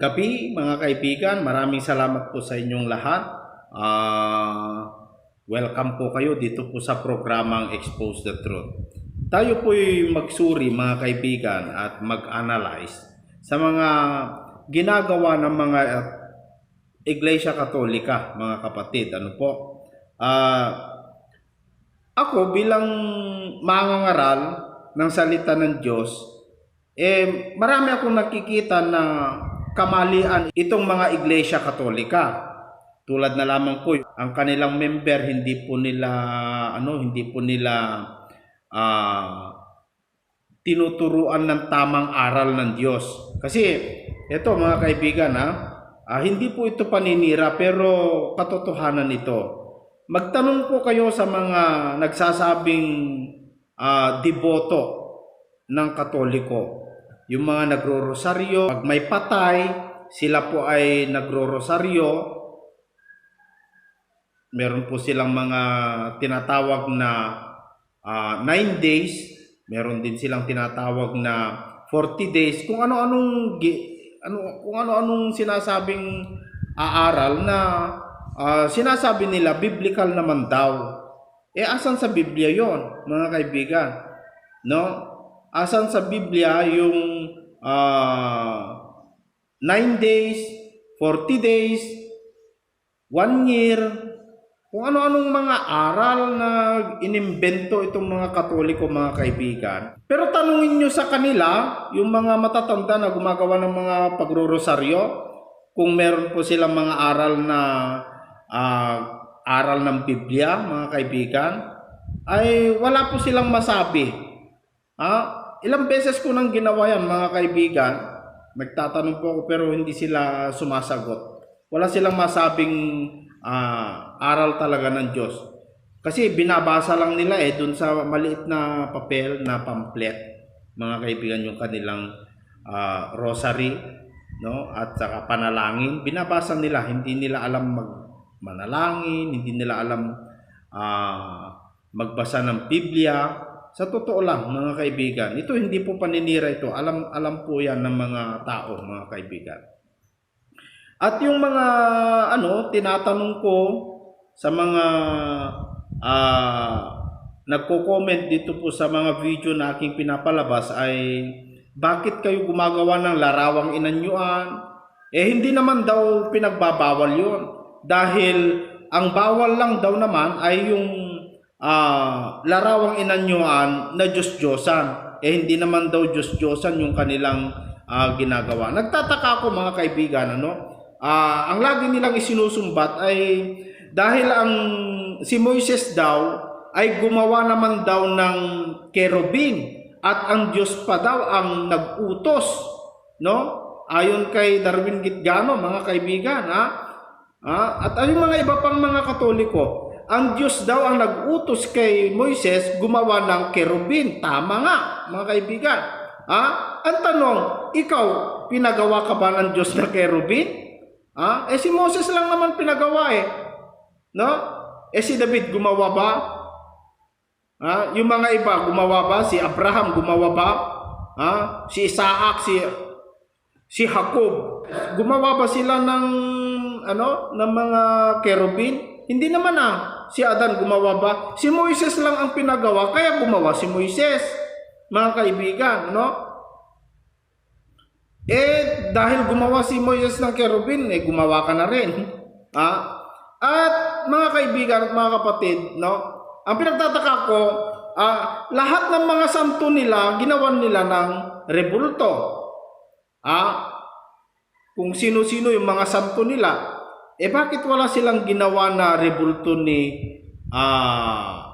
Gabi mga kaibigan, maraming salamat po sa inyong lahat. Welcome po kayo dito po sa programang Expose the Truth. Tayo po'y magsuri mga kaibigan at mag-analyze sa mga ginagawa ng mga Iglesia Katolika, mga kapatid. Ano po? Ako bilang mangangaral ng salita ng Diyos, marami akong nakikita na kamalian itong mga Iglesia Katolika. Tulad na lamang po, ang kanilang member hindi po nila tinuturuan ng tamang aral ng Diyos. Kasi ito mga kaibigan, hindi po ito paninira pero katotohanan ito. Magtanong po kayo sa mga nagsasabing deboto ng Katoliko. Yung mga nagro-rosaryo, pag may patay, sila po ay nagro-rosaryo. Meron po silang mga tinatawag na 9 days. Meron din silang tinatawag na 40 days. Kung ano-anong sinasabing aaral na sinasabi nila biblical naman daw. Asan sa Biblia 'yon, mga kaibigan? No? Asan sa Biblia yung 9 days, 40 days, 1 year, kung ano-anong mga aral na inimbento itong mga Katoliko, mga kaibigan. Pero tanungin nyo sa kanila, yung mga matatanda na gumagawa ng mga pagro-rosaryo, kung meron po silang mga aral ng Biblia, mga kaibigan, ay wala po silang masabi. Ilang beses ko nang ginawa yan, mga kaibigan. Nagtatanong po ako pero hindi sila sumasagot. Wala silang masabing aral talaga ng Diyos. Kasi binabasa lang nila dun sa maliit na papel na pamphlet, mga kaibigan, yung kanilang rosary, no? At saka panalangin. Binabasa nila, hindi nila alam manalangin, hindi nila alam magbasa ng Biblia. Sa totoo lang, mga kaibigan, ito hindi po paninira ito. Alam po yan ng mga tao, mga kaibigan. At yung mga tinatanong ko sa mga nagko-comment dito po sa mga video na aking pinapalabas ay bakit kayo gumagawa ng larawang inanyuan? Hindi naman daw pinagbabawal yun. Dahil ang bawal lang daw naman ay yung larawang inanyuan na Diyos-Diyosan. Hindi naman daw Diyos-Diyosan yung kanilang ginagawa. Nagtataka ako, mga kaibigan, ang lagi nilang isinusumbat ay dahil si Moises daw ay gumawa naman daw ng kerubin at ang Diyos pa daw ang nag-utos, no? Ayon kay Darwin Gitgano, mga kaibigan, at yung mga iba pang mga Katoliko, ang Diyos daw ang nag-utos kay Moises gumawa ng kerubin. Tama nga, mga kaibigan. Ang tanong, ikaw, pinagawa ka ba ng Diyos na kerubin? Si Moses lang naman pinagawa no? Si David gumawa ba? Yung mga iba gumawa ba? Si Abraham gumawa ba? Si Isaac, si Jacob, gumawa ba sila ng mga kerubin? Hindi naman Si Adan gumawa ba? Si Moises lang ang pinagawa, kaya gumawa si Moises, mga kaibigan, no? Dahil gumawa si Moises ng kerubin, gumawa ka na rin. At mga kaibigan at mga kapatid, no? Ang pinagtataka ko, lahat ng mga santo nila, ginawan nila ng rebulto. Kung sino-sino yung mga santo nila, bakit wala silang ginawa na rebulto ni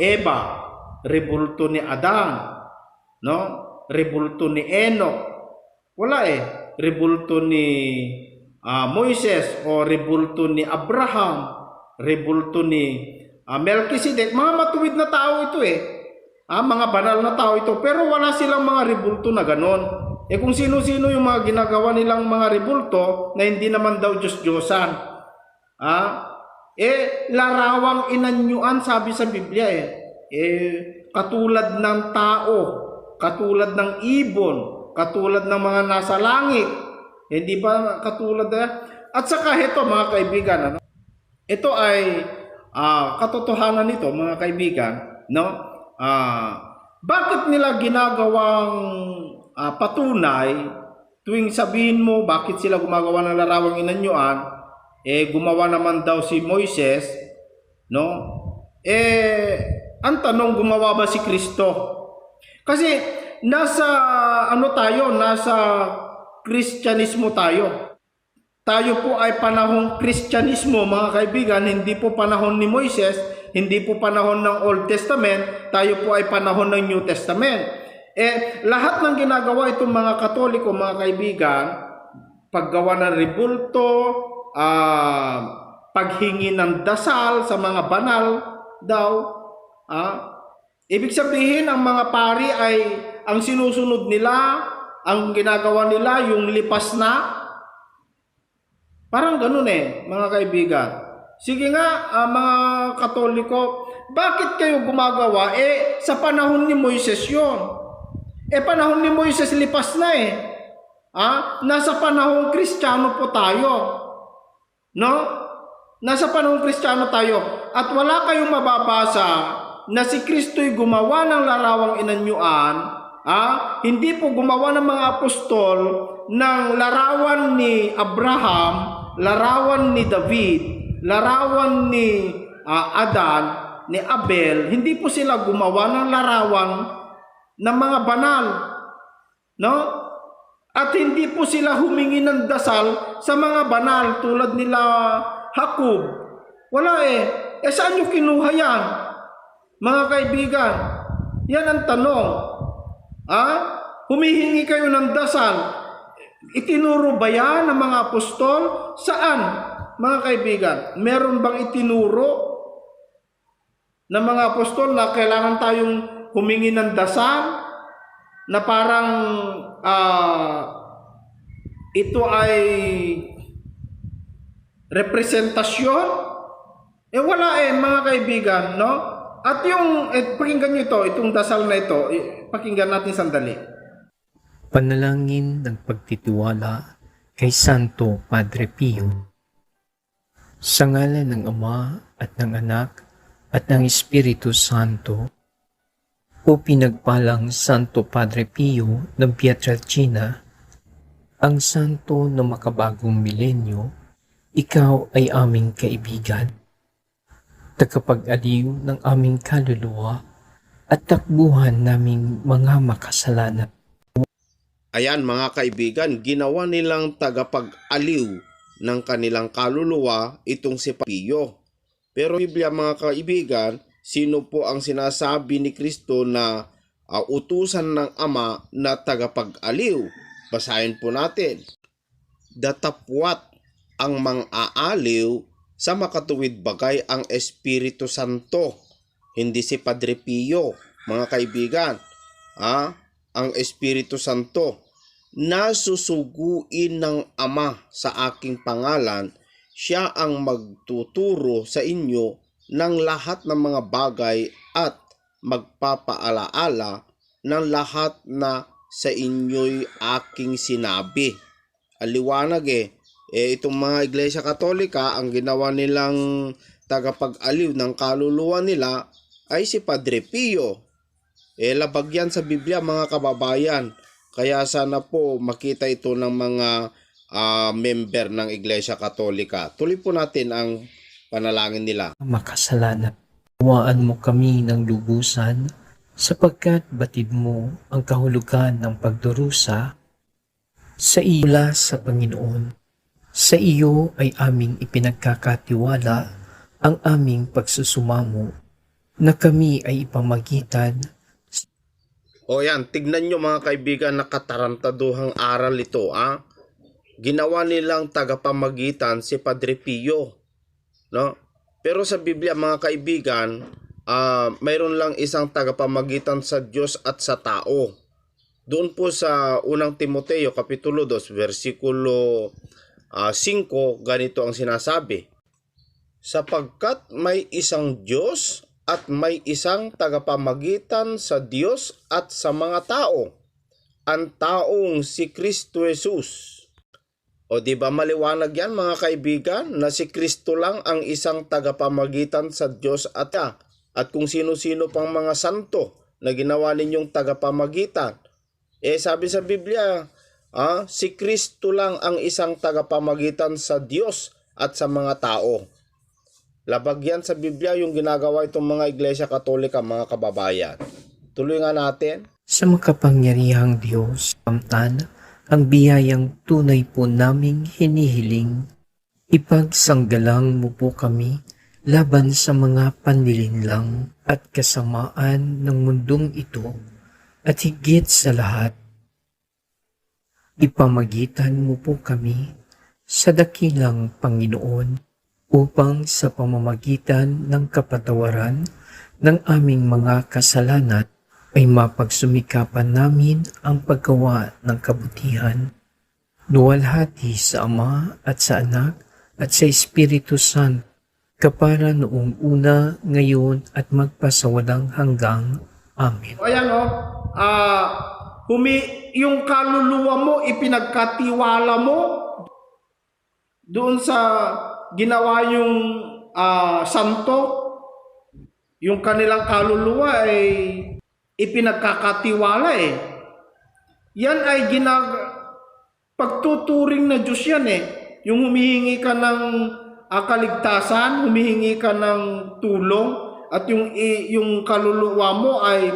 Eva, rebulto ni Adan, no? Rebulto ni Enoch? Wala rebulto ni Moises o rebulto ni Abraham, rebulto ni Melchizedek. Mga matuwid na tao ito mga banal na tao ito, pero wala silang mga rebulto na ganon. Kung sino-sino yung mga ginagawa nilang mga rebulto na hindi naman daw Diyos-Diyosan, larawang inanyuan, sabi sa Biblia katulad ng tao, katulad ng ibon, katulad ng mga nasa langit. Hindi ba katulad na? At saka ito mga kaibigan, ano? Ito ay katotohanan nito mga kaibigan, no? Bakit nila ginagawang patunay tuwing sabihin mo bakit sila gumagawa ng larawang inanyuan, gumawa naman daw si Moises, no? Ang tanong, gumawa ba si Kristo? Kasi nasa nasa Kristyanismo tayo. Tayo po ay panahong Kristyanismo mga kaibigan, hindi po panahon ni Moises, hindi po panahon ng Old Testament, tayo po ay panahon ng New Testament. Lahat ng ginagawa itong mga Katoliko mga kaibigan, paggawa ng rebulto, paghingi ng dasal sa mga banal daw, ibig sabihin ang mga pari ay ang sinusunod nila, ang ginagawa nila yung lipas na. Parang ganun mga kaibigan. Sige nga, mga Katoliko, bakit kayo gumagawa? Sa panahon ni Moises yun. Panahon ni Moises lipas na Nasa panahong Kristiyano po tayo. No? Nasa panahong Kristiyano tayo. At wala kayong mababasa na si Kristo'y gumawa ng larawang inanyuan. Hindi po gumawa ng mga apostol ng larawan ni Abraham, larawan ni David, larawan ni Adan, ni Abel. Hindi po sila gumawa ng larawan ng mga banal, no? At hindi po sila humingi ng dasal sa mga banal tulad nila Jacob. Wala saan nyo kinuha yan? Mga kaibigan, yan ang tanong. Humihingi kayo ng dasal. Itinuro ba yan ng mga apostol? Saan, mga kaibigan? Meron bang itinuro ng mga apostol na kailangan tayong humingi ng dasal? Na parang ito ay representasyon? Wala mga kaibigan, no? At yung, pakinggan nyo ito, itong dasal na ito, pakinggan natin sandali. Panalangin ng pagtitiwala kay Santo Padre Pio. Sa ngalan ng Ama at ng Anak at ng Espiritu Santo, o pinagpalang Santo Padre Pio ng Pietrelcina, ang santo na makabagong milenyo, ikaw ay aming kaibigan, tagapag-aliw ng aming kaluluwa at takbuhan naming mga makasalanan. Ayan mga kaibigan, ginawa nilang tagapag-aliw ng kanilang kaluluwa itong si Pio. Pero Biblia mga kaibigan, sino po ang sinasabi ni Kristo na utusan ng Ama na tagapag-aliw? Basahin po natin. Datapwat ang mang-aaliw sa makatuwid bagay ang Espiritu Santo. Hindi si Padre Pio, mga kaibigan. Ang Espiritu Santo, nasusuguin ng Ama sa aking pangalan, siya ang magtuturo sa inyo ng lahat ng mga bagay at magpapaalaala ng lahat na sa inyo'y aking sinabi. Aliwanag itong mga Iglesia Katolika, ang ginawa nilang tagapag-aliw ng kaluluwa nila ay si Padre Pio. Labag yan sa Biblia mga kababayan. Kaya sana po makita ito ng mga member ng Iglesia Katolika. Tuloy po natin ang panalangin nila. Makasalanan, tuwaan mo kami ng lubusan, sapagkat batid mo ang kahulugan ng pagdurusa sa iyo mula sa Panginoon. Sa iyo ay aming ipinagkakatiwala ang aming pagsusumamo na kami ay ipamagitan. Yan, tignan nyo mga kaibigan, nakatarantaduhang aral ito. Ginawa nilang tagapamagitan si Padre Pio. No? Pero sa Biblia mga kaibigan, mayroon lang isang tagapamagitan sa Diyos at sa tao. Doon po sa unang Timoteo Kapitulo 2, versikulo 5, ganito ang sinasabi. Sapagkat may isang Diyos at may isang tagapamagitan sa Diyos at sa mga tao, ang taong si Kristo Jesus. O di ba maliwanag yan mga kaibigan na si Kristo lang ang isang tagapamagitan sa Diyos at kung sino-sino pang mga santo na ginawa ninyong tagapamagitan. Sabi sa Biblia, si Kristo lang ang isang tagapamagitan sa Diyos at sa mga tao. Labag yan sa Biblia yung ginagawa itong mga Iglesia Katolika, mga kababayan. Tuloy nga natin. Sa makapangyarihang Diyos, kamtan, ang biyayang tunay po naming hinihiling. Ipagsanggalang mo po kami laban sa mga panlilinlang at kasamaan ng mundong ito at higit sa lahat, ipamagitan mo po kami sa dakilang Panginoon upang sa pamamagitan ng kapatawaran ng aming mga kasalanan ay mapagsumikapan namin ang paggawa ng kabutihan. Luwalhati sa Ama at sa Anak at sa Espiritu Santo, kapara noong una, ngayon at magpasawalang hanggang. Amen. O ayan yung kaluluwa mo, ipinagkatiwala mo doon sa ginawa yung santo, yung kanilang kaluluwa ay ipinagkakatiwala Yan ay pagtuturing na Diyos yan Yung humihingi ka ng kaligtasan, humihingi ka ng tulong, at yung kaluluwa mo ay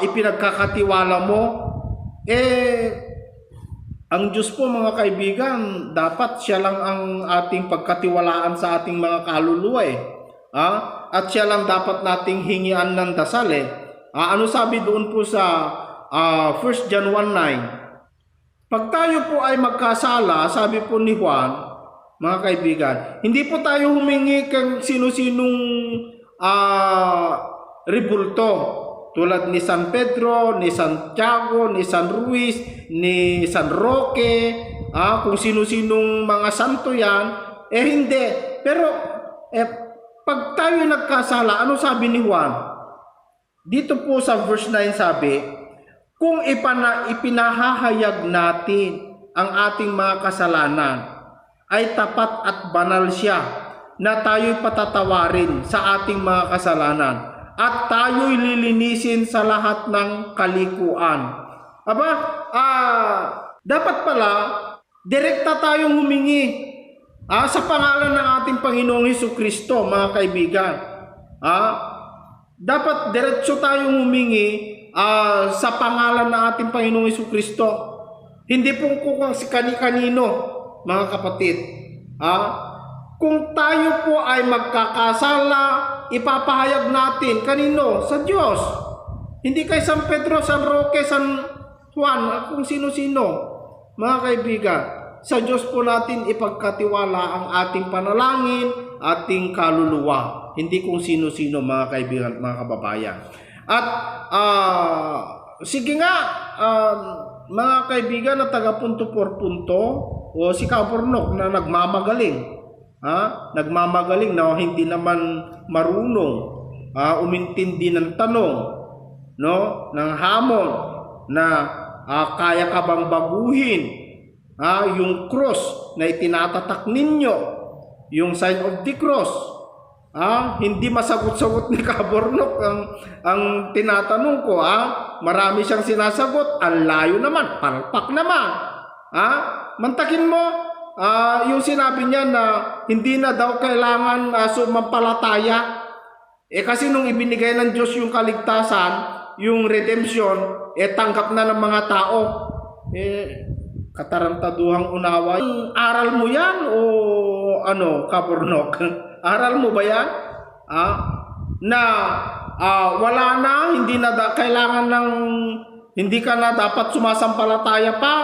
ipinagkakatiwala mo. Ang Diyos po mga kaibigan, dapat siya lang ang ating pagkatiwalaan sa ating mga kaluluwa At siya lang dapat nating hingian ng dasal Ano sabi doon po sa 1 John 1:9? Pag tayo po ay magkasala, sabi po ni Juan, mga kaibigan, hindi po tayo humingi kang sino-sinong rebulto tulad ni San Pedro, ni Santiago, ni San Ruiz, ni San Roque, kung sino-sinong mga santo yan, hindi. Pero pag tayo nagkasala, ano sabi ni Juan? Dito po sa verse 9 sabi, kung ipinahahayag natin ang ating mga kasalanan, ay tapat at banal siya na tayo'y patatawarin sa ating mga kasalanan at tayo'y lilinisin sa lahat ng kalikuan. Dapat pala, direkta tayong humingi sa pangalan ng ating Panginoong Hesukristo, mga kaibigan. Dapat diretso tayong humingi sa pangalan ng ating Panginoong Hesukristo. Hindi pong kung si kani-kanino, mga kapatid. Kung tayo po ay magkakasala, ipapahayag natin kanino? Sa Diyos. Hindi kay San Pedro, San Roque, San Juan, kung sino-sino. Mga kaibigan, sa Diyos po natin ipagkatiwala ang ating panalangin, ating kaluluwa. Hindi kung sino-sino, mga kaibigan, mga kababayan. At sige nga, mga kaibigan na taga punto por punto, o si Kabornok na nagmamagaling, nagmamagaling na hindi naman marunong umintindi ng tanong, no, ng hamon na kaya ka bang baguhin yung cross na itinatatak ninyo, yung sign of the cross. Hindi masagot-sagot ni Kabornok ang tinatanong ko. Marami siyang sinasagot, ang layo naman, palpak naman. Mantakin mo yung sinabi niya na hindi na daw kailangan sumampalataya. Kasi nung ibinigay ng Diyos yung kaligtasan, yung redemption, tanggap na ng mga tao. Katarantaduhang unawa. Aral mo yan o ano, Kabornok? Aral mo ba yan? Na wala na, hindi na kailangan ng, hindi ka na dapat sumasampalataya pa.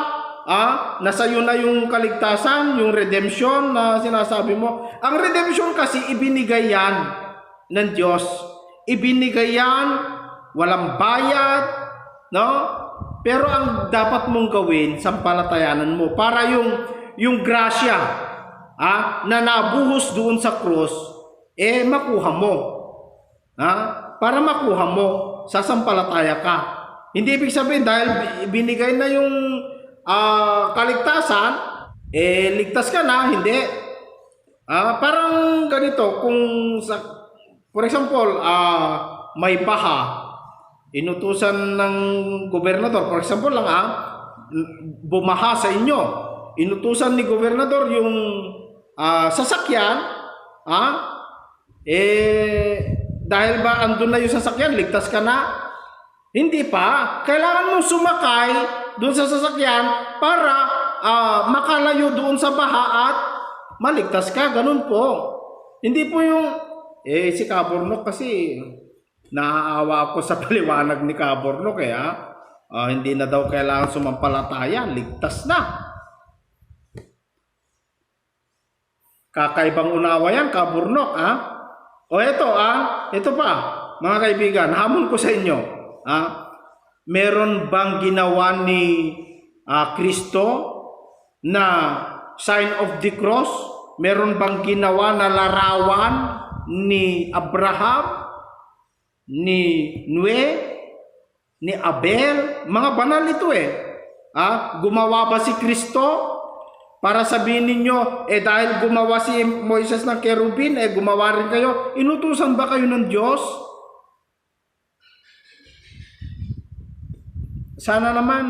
Nasa iyo na yung kaligtasan, yung redemption na sinasabi mo. Ang redemption kasi ibinigay yan ng Diyos. Ibinigay yan, walang bayad, no? Pero ang dapat mong gawin, sampalatayanan mo para yung grasya na nabuhos doon sa cross, makuha mo. Para makuha mo, sasampalataya ka. Hindi ibig sabihin dahil binigay na yung kaligtasan, ligtas ka na, hindi. Parang ganito, kung for example, may baha, inutusan ng gobernador, for example lang bumaha sa inyo, inutusan ni gobernador yung sasakyan, dahil ba andun na yung sasakyan, ligtas ka na? Hindi pa. Kailangan mong sumakay doon sa sasakyan para makalayo doon sa baha at maligtas ka. Ganun po. Hindi po yung, si Cabornok kasi naaawa ako sa paliwanag ni Cabornok hindi na daw kailangan sumampalataya, ligtas na. Kakaibang unawa yan, Cabornok, O ito pa, mga kaibigan, hamon ko sa inyo, meron bang ginawa ni Kristo na sign of the cross? Meron bang ginawa na larawan ni Abraham, ni Noe, ni Abel? Mga banal ito gumawa ba si Kristo? Para sabihin ninyo, dahil gumawa si Moises ng kerubin, gumawa rin kayo. Inutusan ba kayo ng Diyos? Sana naman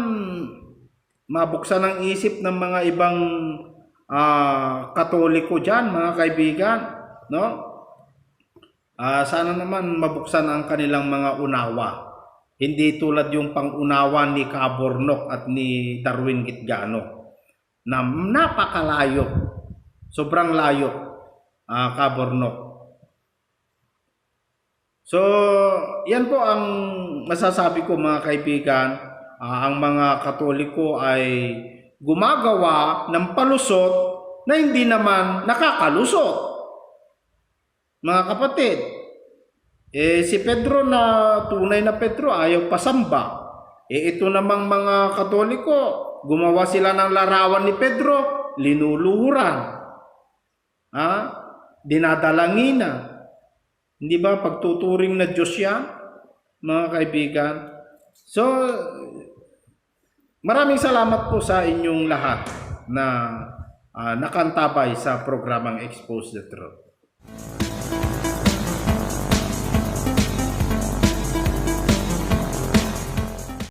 mabuksan ang isip ng mga ibang Katoliko dyan, mga kaibigan. No? Sana naman mabuksan ang kanilang mga unawa. Hindi tulad yung pangunawa ni Cabornok at ni Darwin Gitgano na napakalayo, sobrang layo, Cabornok. So, yan po ang masasabi ko, mga kaibigan. Ang mga Katoliko ay gumagawa ng palusot na hindi naman nakakalusot. Mga kapatid, si Pedro na tunay na Pedro ayaw pasamba. Ito namang mga Katoliko, gumawa sila ng larawan ni Pedro, linuluhuran. Dinadalangin. Hindi ba pagtuturing na Diyos yan, mga kaibigan? So, maraming salamat po sa inyong lahat na nakantabay sa programang Expose the Truth.